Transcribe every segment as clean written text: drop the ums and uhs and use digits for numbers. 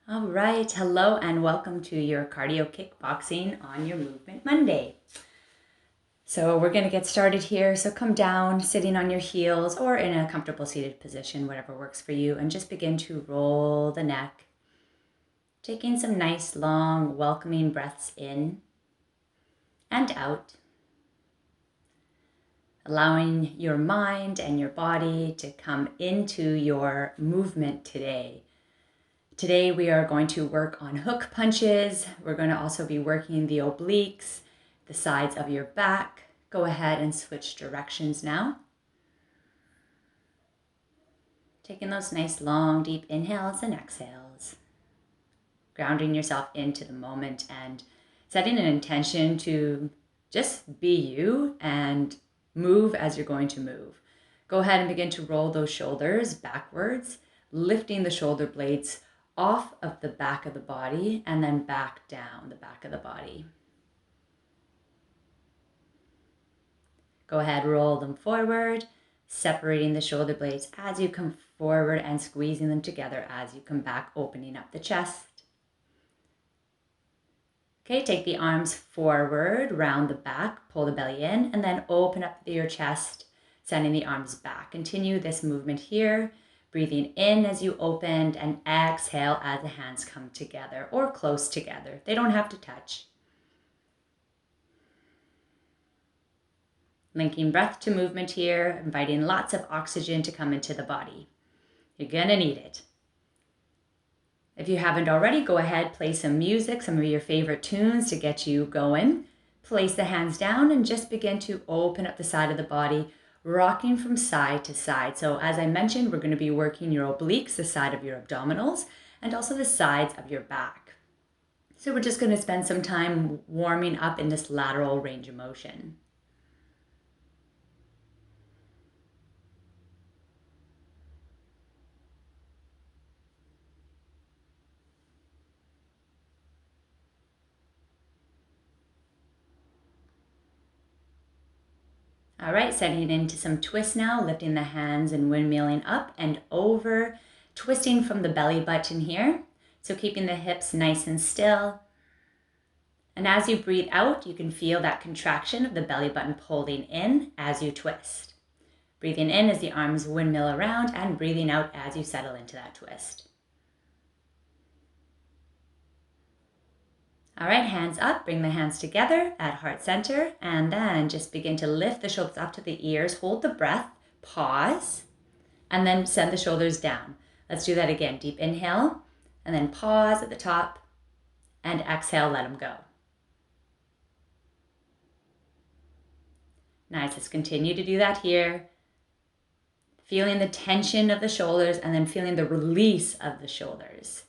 All right, hello and welcome to your cardio kickboxing on your Movement Monday. So we're going to get started here. So come down, sitting on your heels or in a comfortable seated position, whatever works for you, and just begin to roll the neck, taking some nice, long, welcoming breaths in and out, allowing your mind and your body to come into your movement today. Today we are going to work on hook punches. We're going to also be working the obliques, the sides of your back. Go ahead and switch directions now. Taking those nice long deep inhales and exhales. Grounding yourself into the moment and setting an intention to just be you and move as you're going to move. Go ahead and begin to roll those shoulders backwards, lifting the shoulder blades off of the back of the body and then back down the back of the body. Go ahead, roll them forward, separating the shoulder blades as you come forward and squeezing them together as you come back, opening up the chest. Okay, take the arms forward, round the back, pull the belly in, and then open up your chest, sending the arms back. Continue this movement here. Breathing in as you opened and exhale as the hands come together or close together. They don't have to touch. Linking breath to movement here, inviting lots of oxygen to come into the body. You're gonna need it. If you haven't already, go ahead, play some music, some of your favorite tunes to get you going. Place the hands down and just begin to open up the side of the body, rocking from side to side. So as I mentioned, we're going to be working your obliques, the side of your abdominals, and also the sides of your back. So we're just going to spend some time warming up in this lateral range of motion. All right, setting into some twists now, lifting the hands and windmilling up and over, twisting from the belly button here. So keeping the hips nice and still. And as you breathe out, you can feel that contraction of the belly button pulling in as you twist. Breathing in as the arms windmill around and breathing out as you settle into that twist. All right, hands up, bring the hands together at heart center, and then just begin to lift the shoulders up to the ears, hold the breath, pause, and then send the shoulders down. Let's do that again. Deep inhale, and then pause at the top, and exhale, let them go. Nice, let's continue to do that here. Feeling the tension of the shoulders, and then feeling the release of the shoulders.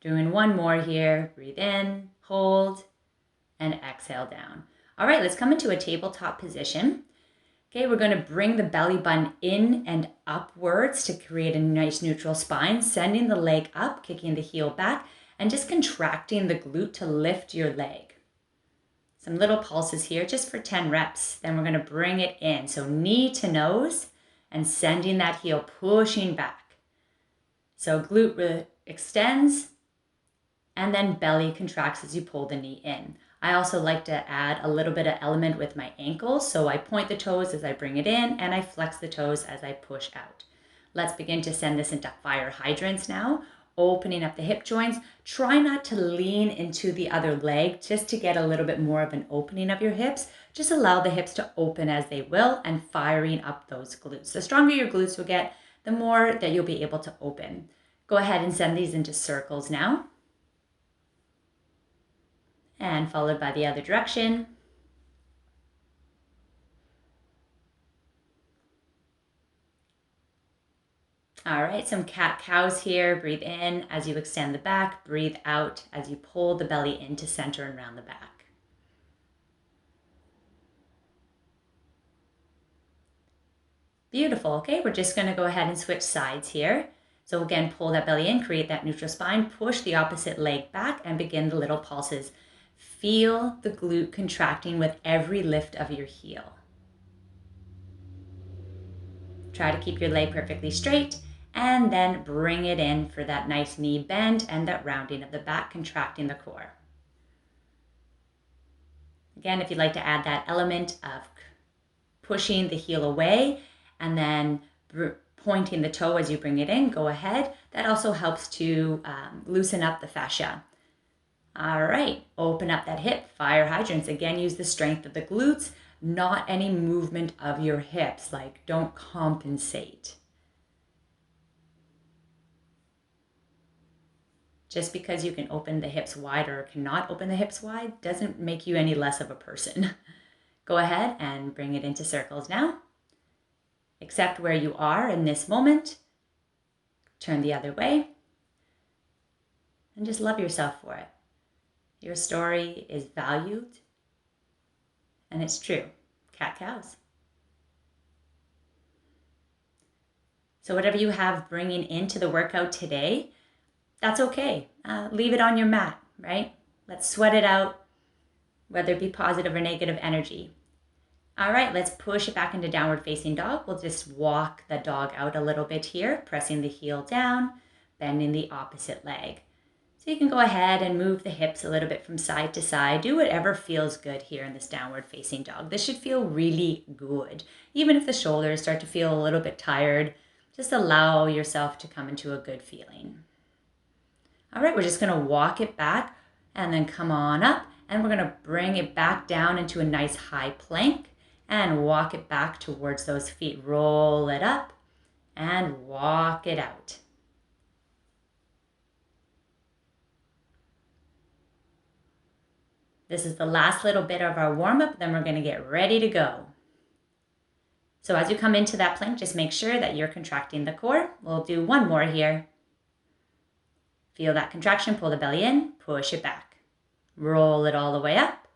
Doing one more here. Breathe in, hold, and exhale down. All right, let's come into a tabletop position. Okay, we're going to bring the belly button in and upwards to create a nice neutral spine, sending the leg up, kicking the heel back, and just contracting the glute to lift your leg. Some little pulses here just for 10 reps. Then we're going to bring it in. So knee to nose and sending that heel, pushing back. So glute extends, and then belly contracts as you pull the knee in. I also like to add a little bit of element with my ankles. So I point the toes as I bring it in and I flex the toes as I push out. Let's begin to send this into fire hydrants now. Opening up the hip joints. Try not to lean into the other leg just to get a little bit more of an opening of your hips. Just allow the hips to open as they will and firing up those glutes. The stronger your glutes will get, the more that you'll be able to open. Go ahead and send these into circles now. And followed by the other direction. All right, some cat-cows here. Breathe in as you extend the back. Breathe out as you pull the belly into center and round the back. Beautiful. Okay, we're just going to go ahead and switch sides here. So again, pull that belly in, create that neutral spine, push the opposite leg back, and begin the little pulses. Feel the glute contracting with every lift of your heel. Try to keep your leg perfectly straight and then bring it in for that nice knee bend and that rounding of the back, contracting the core. Again, if you'd like to add that element of pushing the heel away and then pointing the toe as you bring it in, go ahead. That also helps to loosen up the fascia. All right, open up that hip, fire hydrants. Again, use the strength of the glutes, not any movement of your hips, like don't compensate. Just because you can open the hips wide or cannot open the hips wide doesn't make you any less of a person. Go ahead and bring it into circles now. Accept where you are in this moment. Turn the other way. And just love yourself for it. Your story is valued. And it's true. Cat cows. So whatever you have bringing into the workout today, that's okay. Leave it on your mat, right? Let's sweat it out, whether it be positive or negative energy. All right, let's push it back into downward facing dog. We'll just walk the dog out a little bit here, pressing the heel down, bending the opposite leg. So you can go ahead and move the hips a little bit from side to side. Do whatever feels good here in this downward facing dog. This should feel really good. Even if the shoulders start to feel a little bit tired, just allow yourself to come into a good feeling. All right, we're just gonna walk it back and then come on up, and we're gonna bring it back down into a nice high plank and walk it back towards those feet. Roll it up and walk it out. This is the last little bit of our warm-up, then we're gonna get ready to go. So as you come into that plank, just make sure that you're contracting the core. We'll do one more here. Feel that contraction, pull the belly in, push it back. Roll it all the way up.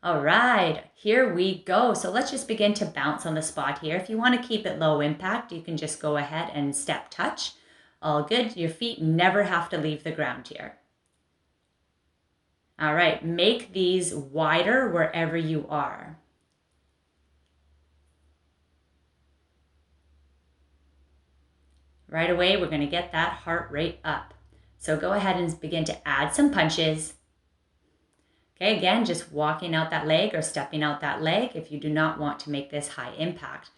All right, here we go. So let's just begin to bounce on the spot here. If you want to keep it low impact, you can just go ahead and step touch. All good, your feet never have to leave the ground here. All right, make these wider wherever you are. Right away, we're gonna get that heart rate up. So go ahead and begin to add some punches. Okay, again, just walking out that leg or stepping out that leg if you do not want to make this high impact.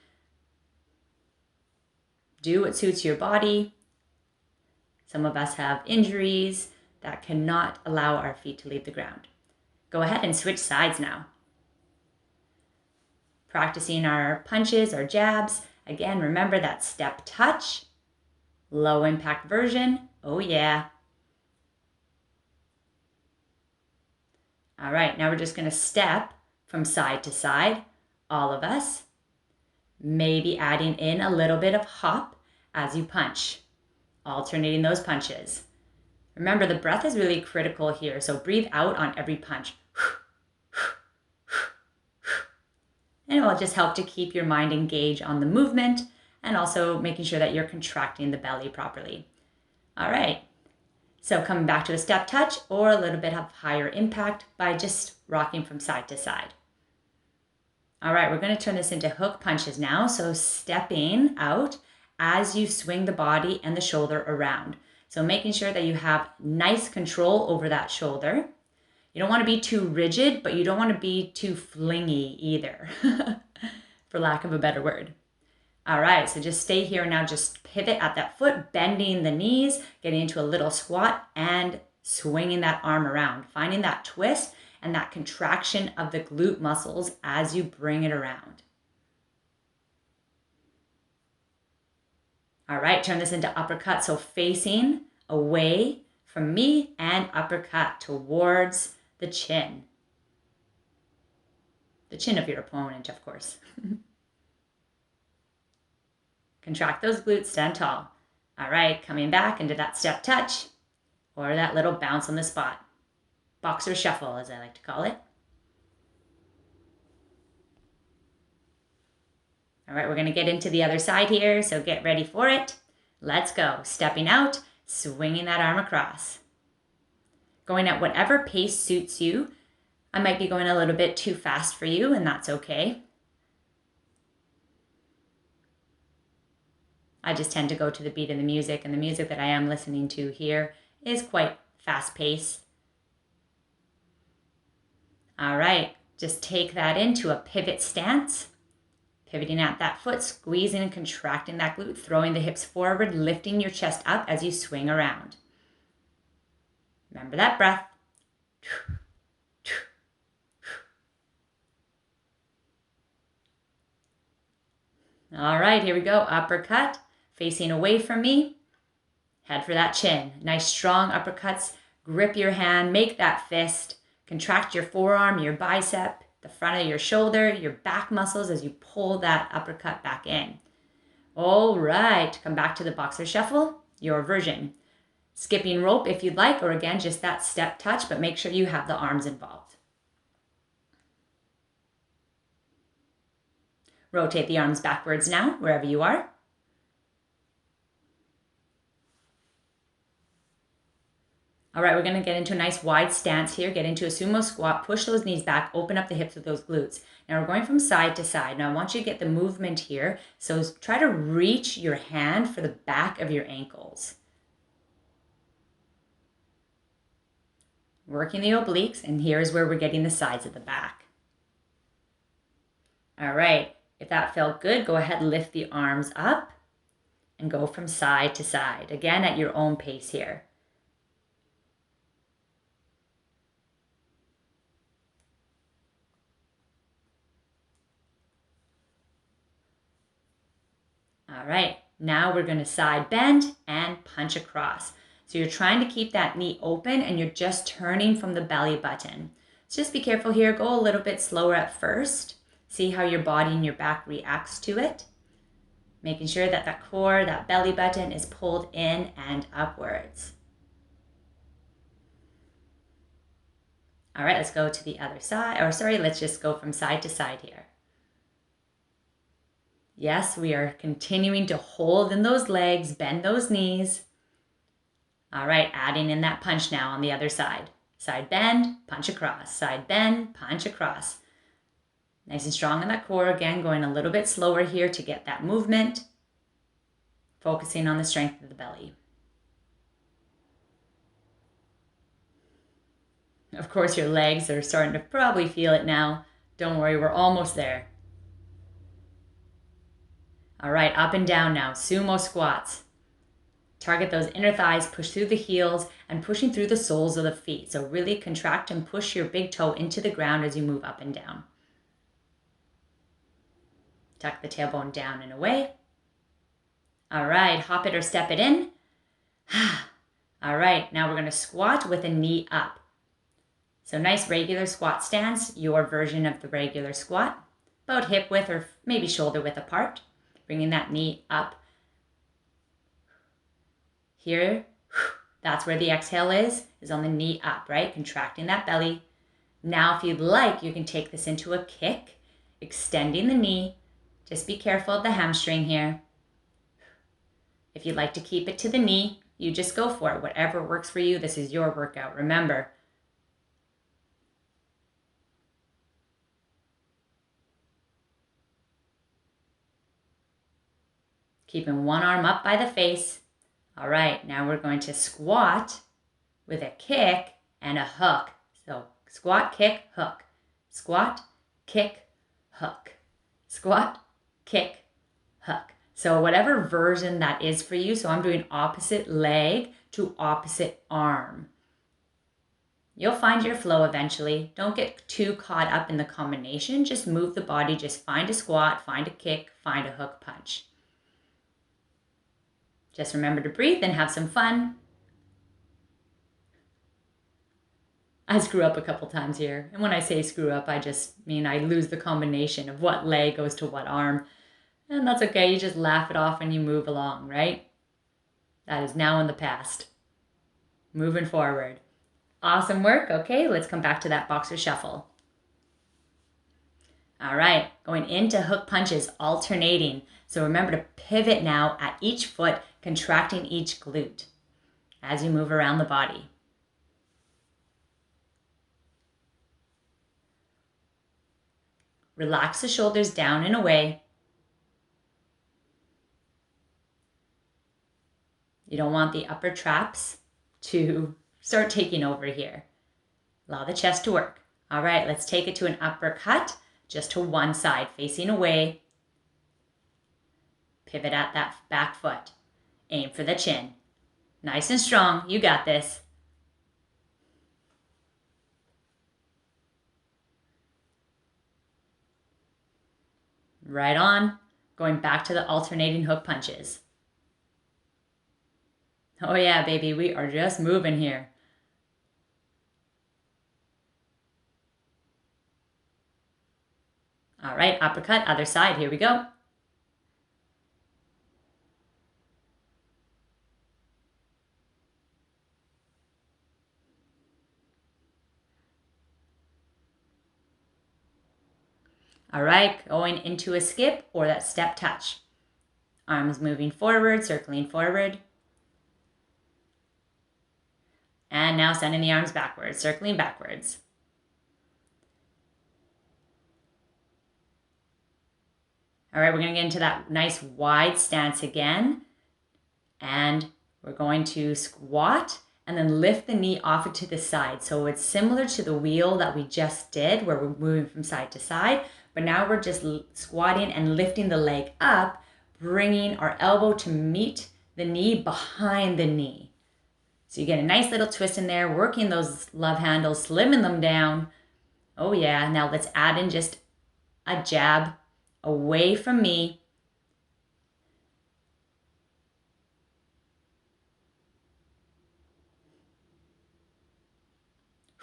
Do what suits your body. Some of us have injuries that cannot allow our feet to leave the ground. Go ahead and switch sides now. Practicing our punches or jabs. Again, remember that step touch, low impact version. Oh yeah. All right, now we're just gonna step from side to side, all of us. Maybe adding in a little bit of hop as you punch, alternating those punches. Remember, the breath is really critical here, so breathe out on every punch. And it will just help to keep your mind engaged on the movement and also making sure that you're contracting the belly properly. All right. So coming back to a step touch or a little bit of higher impact by just rocking from side to side. All right, we're going to turn this into hook punches now. So stepping out as you swing the body and the shoulder around. So making sure that you have nice control over that shoulder. You don't want to be too rigid, but you don't want to be too flingy either, for lack of a better word. All right, so just stay here now, just pivot at that foot, bending the knees, getting into a little squat and swinging that arm around, finding that twist and that contraction of the glute muscles as you bring it around. All right, turn this into uppercut. So facing away from me and uppercut towards the chin. The chin of your opponent, of course. Contract those glutes, stand tall. All right, coming back into that step touch or that little bounce on the spot. Boxer shuffle, as I like to call it. All right, we're gonna get into the other side here, so get ready for it. Let's go. Stepping out, swinging that arm across. Going at whatever pace suits you. I might be going a little bit too fast for you, and that's okay. I just tend to go to the beat of the music, and the music that I am listening to here is quite fast-paced. All right, just take that into a pivot stance. Pivoting at that foot, squeezing and contracting that glute, throwing the hips forward, lifting your chest up as you swing around. Remember that breath. All right, here we go. Uppercut, facing away from me. Head for that chin. Nice strong uppercuts. Grip your hand, make that fist. Contract your forearm, your bicep, the front of your shoulder, your back muscles as you pull that uppercut back in. All right, come back to the boxer shuffle, your version. Skipping rope if you'd like, or again, just that step touch, but make sure you have the arms involved. Rotate the arms backwards now, wherever you are. All right, we're going to get into a nice wide stance here. Get into a sumo squat. Push those knees back. Open up the hips with those glutes. Now we're going from side to side. Now I want you to get the movement here. So try to reach your hand for the back of your ankles. Working the obliques, and here's where we're getting the sides of the back. All right, if that felt good, go ahead and lift the arms up and go from side to side. Again, at your own pace here. All right, now we're going to side bend and punch across. So you're trying to keep that knee open and you're just turning from the belly button. So just be careful here. Go a little bit slower at first. See how your body and your back reacts to it. Making sure that that core, that belly button is pulled in and upwards. All right, let's go to the other side. Let's just go from side to side here. Yes, we are continuing to hold in those legs, bend those knees. All right, adding in that punch now on the other side. Side bend, punch across. Side bend, punch across. Nice and strong in that core. Again, going a little bit slower here to get that movement. Focusing on the strength of the belly. Of course, your legs are starting to probably feel it now. Don't worry, we're almost there. All right, up and down now, sumo squats. Target those inner thighs, push through the heels, and pushing through the soles of the feet. So really contract and push your big toe into the ground as you move up and down. Tuck the tailbone down and away. All right, hop it or step it in. All right, now we're going to squat with a knee up. So nice regular squat stance, your version of the regular squat. About hip width or maybe shoulder width apart. Bringing that knee up. Here, that's where the exhale is on the knee up, right? Contracting that belly. Now, if you'd like, you can take this into a kick, extending the knee. Just be careful of the hamstring here. If you'd like to keep it to the knee, you just go for it. Whatever works for you, this is your workout. Remember, keeping one arm up by the face. All right, now we're going to squat with a kick and a hook. So squat, kick, hook. Squat, kick, hook. Squat, kick, hook. So whatever version that is for you. So I'm doing opposite leg to opposite arm. You'll find your flow eventually. Don't get too caught up in the combination. Just move the body. Just find a squat, find a kick, find a hook punch. Just remember to breathe and have some fun. I screw up a couple times here. And when I say screw up, I just mean I lose the combination of what leg goes to what arm. And that's okay. You just laugh it off and you move along, right? That is now in the past. Moving forward. Awesome work. Okay, let's come back to that boxer shuffle. All right, going into hook punches, alternating. So remember to pivot now at each foot, contracting each glute as you move around the body. Relax the shoulders down and away. You don't want the upper traps to start taking over here. Allow the chest to work. All right, let's take it to an uppercut, just to one side, facing away. Pivot at that back foot. Aim for the chin. Nice and strong. You got this. Right on. Going back to the alternating hook punches. Oh yeah, baby, we are just moving here. All right, uppercut, other side. Here we go. All right, going into a skip or that step touch. Arms moving forward, circling forward. And now sending the arms backwards, circling backwards. All right, we're going to get into that nice wide stance again. And we're going to squat and then lift the knee off to the side. So it's similar to the wheel that we just did where we're moving from side to side. But now we're just squatting and lifting the leg up, bringing our elbow to meet the knee behind the knee. So you get a nice little twist in there, working those love handles, slimming them down. Oh yeah, now let's add in just a jab away from me.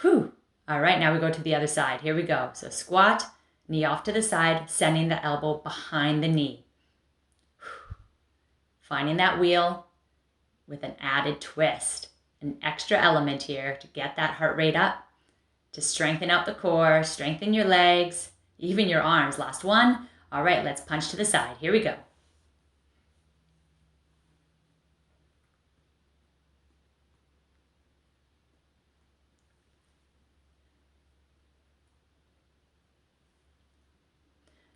Whew. All right, now we go to the other side. Here we go. So squat, knee off to the side, sending the elbow behind the knee. Finding that wheel with an added twist, an extra element here to get that heart rate up, to strengthen out the core, strengthen your legs, even your arms. Last one. All right, let's punch to the side. Here we go.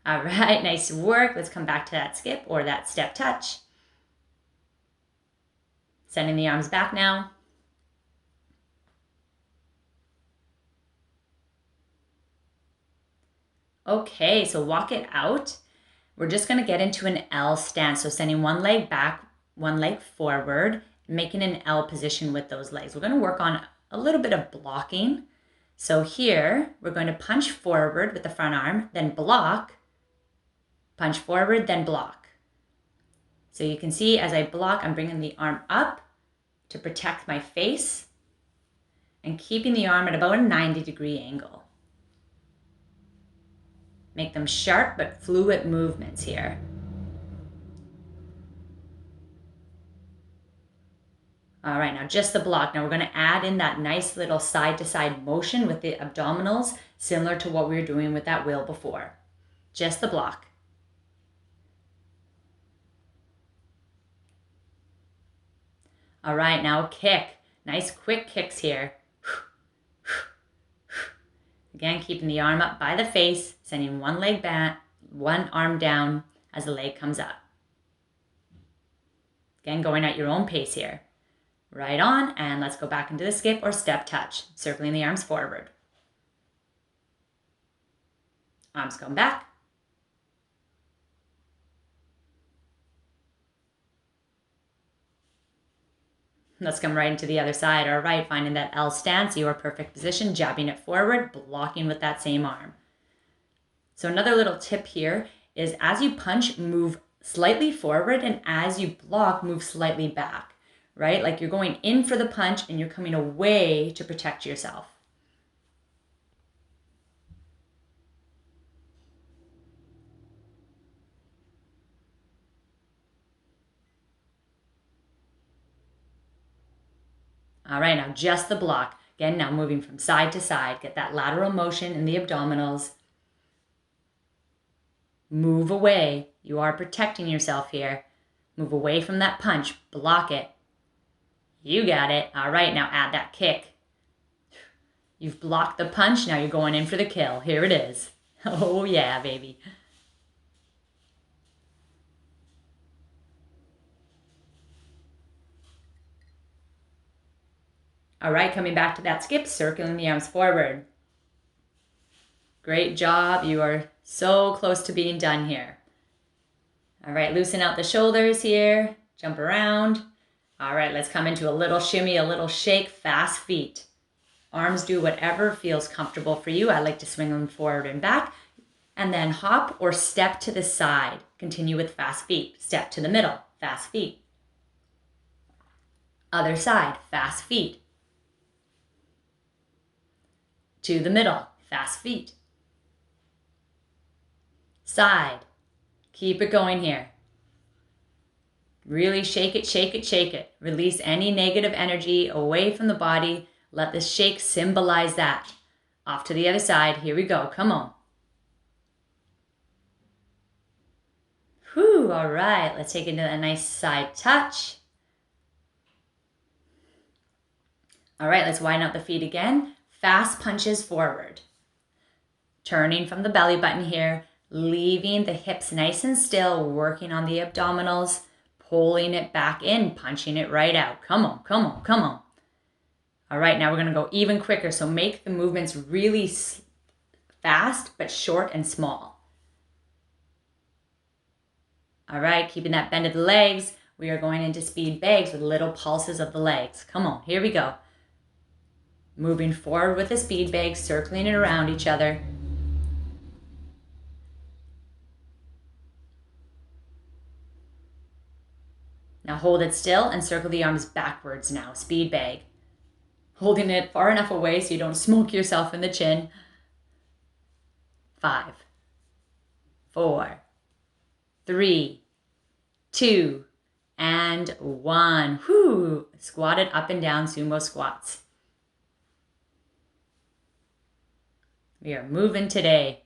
All right, nice work. Let's come back to that skip or that step touch. Sending the arms back now. Okay, so walk it out. We're just going to get into an L stance. So sending one leg back, one leg forward, making an L position with those legs. We're going to work on a little bit of blocking. So here, we're going to punch forward with the front arm, then block, punch forward, then block. So you can see as I block, I'm bringing the arm up to protect my face and keeping the arm at about a 90-degree angle. Make them sharp but fluid movements here. All right, now just the block. Now we're going to add in that nice little side-to-side motion with the abdominals, similar to what we were doing with that wheel before. Just the block. All right, now kick. Nice quick kicks here. Again, keeping the arm up by the face, sending one leg back, one arm down as the leg comes up. Again, going at your own pace here. Right on, and let's go back into the skip or step touch, circling the arms forward. Arms come back. Let's come right into the other side. All right, finding that L stance, your perfect position, jabbing it forward, blocking with that same arm. So another little tip here is as you punch, move slightly forward, and as you block, move slightly back, right? Like you're going in for the punch and you're coming away to protect yourself. All right, now just the block. Again, now moving from side to side. Get that lateral motion in the abdominals. Move away. You are protecting yourself here. Move away from that punch. Block it. You got it. All right, now add that kick. You've blocked the punch. Now you're going in for the kill. Here it is. Oh, yeah, baby. All right, coming back to that skip, circling the arms forward. Great job. You are so close to being done here. All right, loosen out the shoulders here. Jump around. All right, let's come into a little shimmy, a little shake, fast feet. Arms do whatever feels comfortable for you. I like to swing them forward and back. And then hop or step to the side. Continue with fast feet. Step to the middle, fast feet. Other side, fast feet. To the middle, fast feet. Side. Keep it going here. Really shake it, shake it, shake it. Release any negative energy away from the body. Let this shake symbolize that. Off to the other side. Here we go. Come on. Whew, all right. Let's take it to a nice side touch. All right, let's widen out the feet again. Fast punches forward. Turning from the belly button here. Leaving the hips nice and still. Working on the abdominals. Pulling it back in. Punching it right out. Come on, come on, come on. All right, now we're going to go even quicker. So make the movements really fast, but short and small. All right, keeping that bend of the legs. We are going into speed bags with little pulses of the legs. Come on, here we go. Moving forward with the speed bag, circling it around each other. Now hold it still and circle the arms backwards now, speed bag. Holding it far enough away so you don't smoke yourself in the chin. 5, 4, 3, 2, and 1. Whoo! Squatted up and down sumo squats. We are moving today.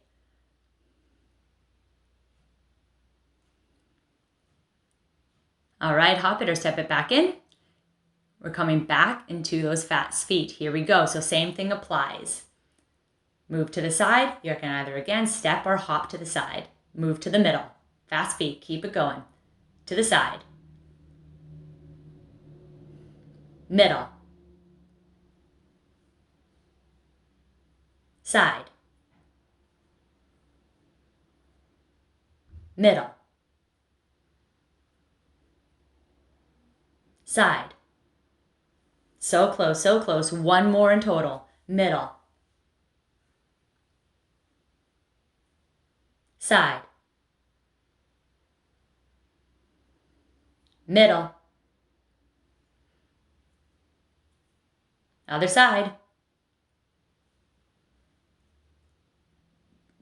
All right, hop it or step it back in. We're coming back into those fast feet. Here we go. So same thing applies. Move to the side. You can either again step or hop to the side. Move to the middle. Fast feet. Keep it going. To the side. Middle. Side. Middle. Side. So close, so close. One more in total. Middle. Side. Middle. Other side.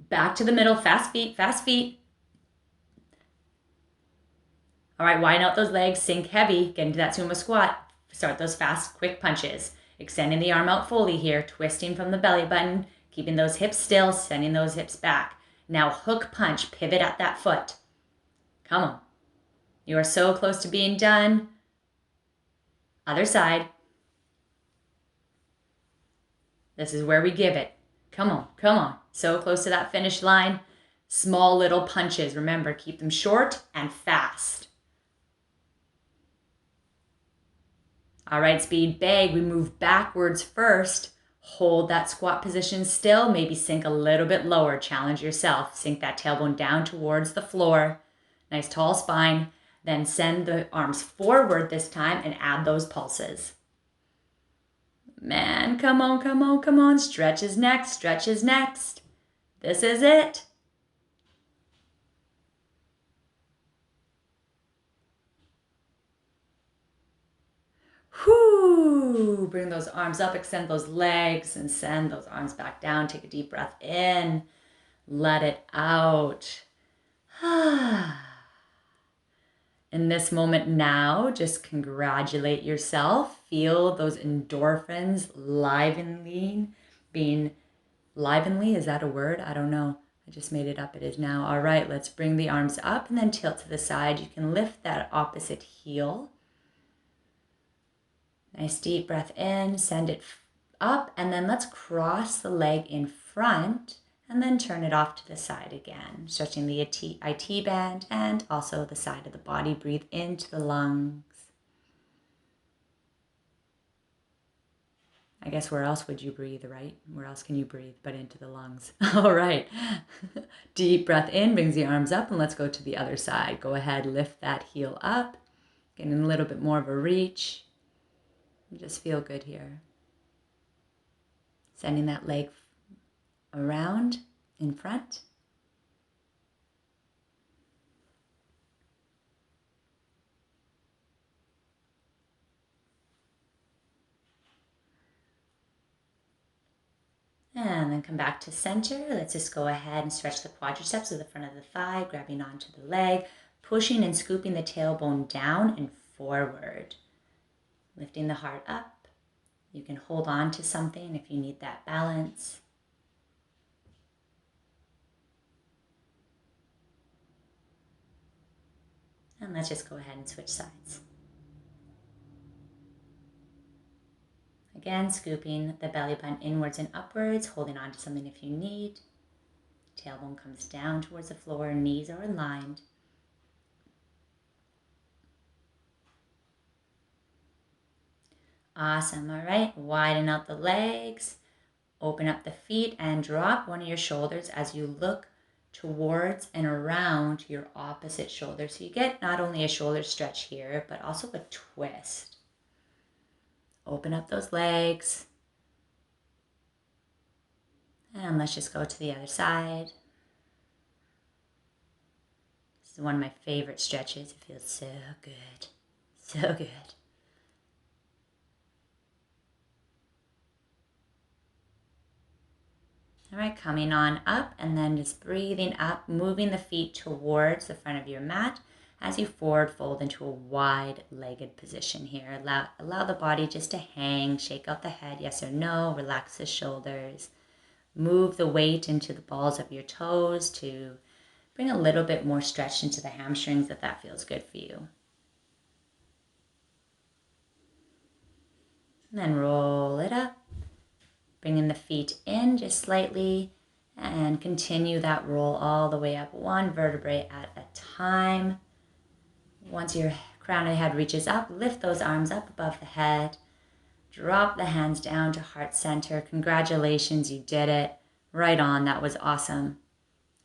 Back to the middle. Fast feet, fast feet. All right, widen out those legs. Sink heavy. Get into that sumo squat. Start those fast, quick punches. Extending the arm out fully here. Twisting from the belly button. Keeping those hips still. Sending those hips back. Now hook punch. Pivot at that foot. Come on. You are so close to being done. Other side. This is where we give it. Come on, come on. So close to that finish line. Small little punches. Remember, keep them short and fast. All right, speed bag. We move backwards first. Hold that squat position still. Maybe sink a little bit lower. Challenge yourself. Sink that tailbone down towards the floor. Nice tall spine. Then send the arms forward this time and add those pulses. Man, come on, come on, come on. Stretch is next, stretch is next. This is it. Whoo! Bring those arms up, extend those legs, and send those arms back down. Take a deep breath in. Let it out. In this moment now, just congratulate yourself. Feel those endorphins being livenly. Is that a word? I don't know. I just made it up. It is now. All right, let's bring the arms up and then tilt to the side. You can lift that opposite heel. Nice deep breath in, send it up, and then let's cross the leg in front and then turn it off to the side again, stretching the IT band and also the side of the body. Breathe into the lungs. I guess where else would you breathe, right? Where else can you breathe but into the lungs? All right. Deep breath in, brings the arms up, and let's go to the other side. Go ahead, lift that heel up. Getting a little bit more of a reach. Just feel good here. Sending that leg around in front. And then come back to center. Let's just go ahead and stretch the quadriceps to the front of the thigh, grabbing onto the leg, pushing and scooping the tailbone down and forward. Lifting the heart up. You can hold on to something if you need that balance. And let's just go ahead and switch sides. Again, scooping the belly button inwards and upwards, holding on to something if you need. Tailbone comes down towards the floor, knees are aligned. Awesome, all right. Widen out the legs, open up the feet, and drop one of your shoulders as you look towards and around your opposite shoulder. So you get not only a shoulder stretch here, but also a twist. Open up those legs. And let's just go to the other side. This is one of my favorite stretches. It feels so good. So good. All right, coming on up and then just breathing up, moving the feet towards the front of your mat as you forward fold into a wide-legged position here. Allow the body just to hang, shake out the head, yes or no, relax the shoulders. Move the weight into the balls of your toes to bring a little bit more stretch into the hamstrings if that feels good for you. And then roll it up. Bringing the feet in just slightly and continue that roll all the way up, one vertebrae at a time. Once your crown of the head reaches up, lift those arms up above the head. Drop the hands down to heart center. Congratulations, you did it. Right on, that was awesome.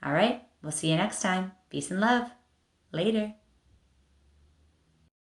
All right, we'll see you next time. Peace and love. Later.